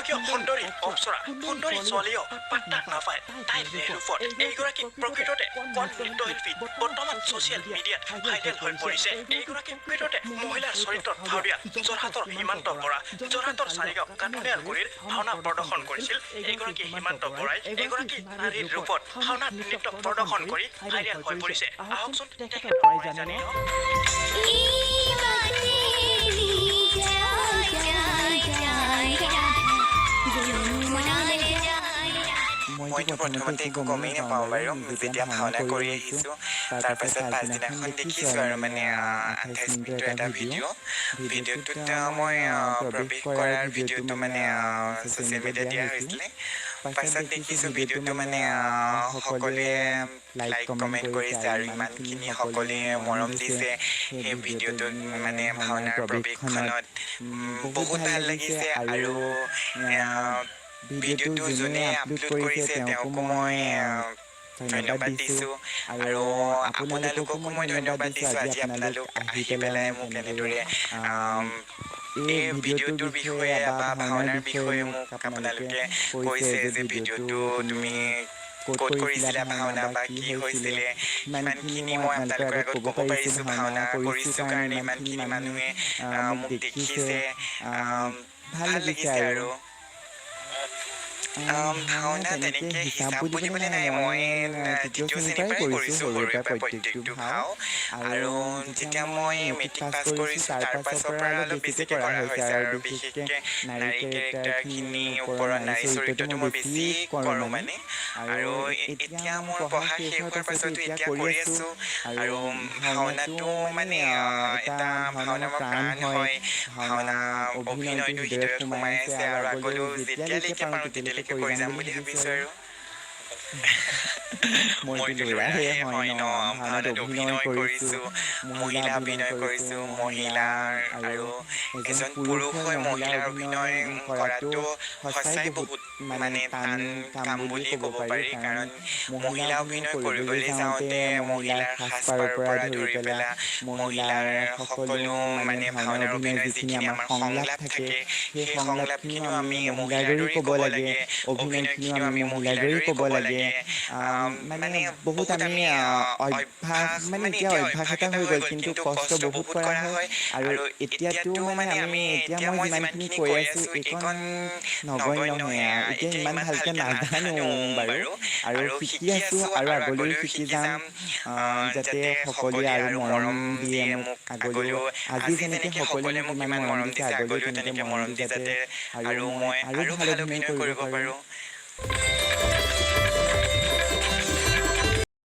স্বৰ্গীয় সুন্দৰী অপ্সৰা সুন্দৰী ছোৱালীও পাত্তা নাপায় তাইৰ ৰূপত এইগৰাকী প্ৰকৃততে কণ নৃত্যশিল্পী বৰ্তমান ছ'চিয়েল মিডিয়াত ভাইৰেল হৈ পৰিছে এইগৰাকী প্ৰকৃততে মহিলাৰ চৰিত্ৰত ভাও দিয়া যোৰহাটৰ সীমান্ত বৰা যোৰহাটৰ চাৰিগাঁও কাঠনিয়ালগুৰিৰ ভাওনা প্ৰদৰ্শন কৰিছিল এইগৰাকী সীমান্ত বৰাই এগৰাকী নাৰীৰ ৰূপত ভাওনাত নৃত্য প্ৰদৰ্শন কৰি ভাইৰেল হৈ পৰিছে আহকচোন তেখেতৰ পৰাই জানি লওঁ মইতো প্ৰথমতে একো গমেই নাপাওঁ বাৰু যেতিয়া ভাওনা কৰি আহিছোঁ তাৰপাছত পাছদিনাখন দেখিছোঁ আৰু মানে 28 মিনিটৰ এটা ভিডিঅ'টোত মই প্ৰৱেশ কৰাৰ ভিডিঅ'টো মানে ছ'চিয়েল মিডিয়াত দিয়া হৈছিলে পাছত দেখিছোঁ ভিডিঅ'টো মানে সকলোৱে লাইক কমেণ্ট কৰিছে আৰু ইমানখিনি সকলোৱে মৰম দিছে সেই ভিডিঅ'টোত মানে ভাওনাৰ প্ৰৱেশখনত বহুত ভাল লাগিছে আৰু ভিডিঅ'টো যোনে আপলোড কৰিছে তেওঁকো মই ধন্যবাদ দিছোঁ আৰু আপোনালোককো মই ধন্যবাদ দিছোঁ আজি আপোনালোক আহি পেলাই মোক এনেদৰে এই ভিডিঅ'টোৰ বিষয়ে বা ভাওনাৰ বিষয়ে মোক আপোনালোকে কৈছে যে ভিডিঅ'টো তুমি ক'ত কৰিছিলা ভাওনা বা কি হৈছিলে ইমানখিনি মই আপোনালোকৰ আগত ক'ব পাৰিছোঁ ভাওনা কৰিছোঁ কাৰণে ইমানখিনি মানুহে মোক দেখিছে ভাল লাগিছে আৰু ভাওনা তেনেকৈ হিচাপ বুলিবলৈ নাই মই তৃতীয় শ্ৰেণীৰ পৰাই কৰিছোঁ সৰুৰে পৰা প্ৰত্যেকটো ভাও আৰু যেতিয়া মই মেট্ৰিক পাছ কৰিছোঁ তাৰ পাছৰ পৰা অলপ বেছিকৈ কৰা হৈছে আৰু বিশেষকৈ নাৰী কেৰেক্টাৰখিনিৰ ওপৰত নাৰী চৰিত্ৰটো মই বেছি কৰোঁ মানে আৰু এতিয়া মই পঢ়া শেষ হোৱাৰ পাছতো এতিয়া কৰি আছোঁ আৰু ভাওনাটো মানে এটা ভাওনা মোৰ প্ৰাণ হয় ভাওনা অভিনয়টো হৃদয়ত সোমাই আছে আৰু আগলৈও যেতিয়ালৈকে পাৰোঁ তেতিয়ালৈকে কৰি যাম বুলি ভাবিছোঁ আৰু মইতো ল'ৰাহে হয় ন ভাওনাত অভিনয় কৰিছোঁ মহিলা অভিনয় কৰিছোঁ মহিলাৰ আৰু এজন পুৰুষ হৈ মহিলাৰ অভিনয় কৰাটো সঁচাই বহুত মানে টান কাম বুলি ক'ব পাৰি কাৰণ মহিলা অভিনয় কৰিবলৈ যাওঁতে মহিলাৰ সাজপাৰৰ পৰা ধৰি পেলাই মহিলাৰ সকলো মানে ভাওনাৰ অভিনয় যিখিনি আমাৰ সংলাপ থাকে সেই সংলাপখিনিও আমি মহিলাৰ দৰেই ক'ব লাগে অভিনয়খিনিও আমি মহিলাৰ দৰেই ক'ব লাগে মানে বহুত আমি অভ্যাস মানে এতিয়া অভ্যাস এটা হৈ গ'ল কিন্তু কষ্ট বহুত কৰা হয় আৰু এতিয়াতো মানে আমি এতিয়া মই যিমানখিনি কৈ আছোঁ এইকণ নগণ্যহে এতিয়া ইমান ভালকৈ নাজানো বাৰু আৰু শিকি আছোঁ আৰু আগলৈও শিকি যাম যাতে সকলোৱে আৰু মৰম দিয়ে মোক আগলৈও আজি যেনেকৈ সকলোৱে মোক ইমান মৰম দিছে আগলৈও তেনেকৈ মৰম দি যাতে আৰু মই আৰু ভাল অভিনয় কৰিব পাৰোঁ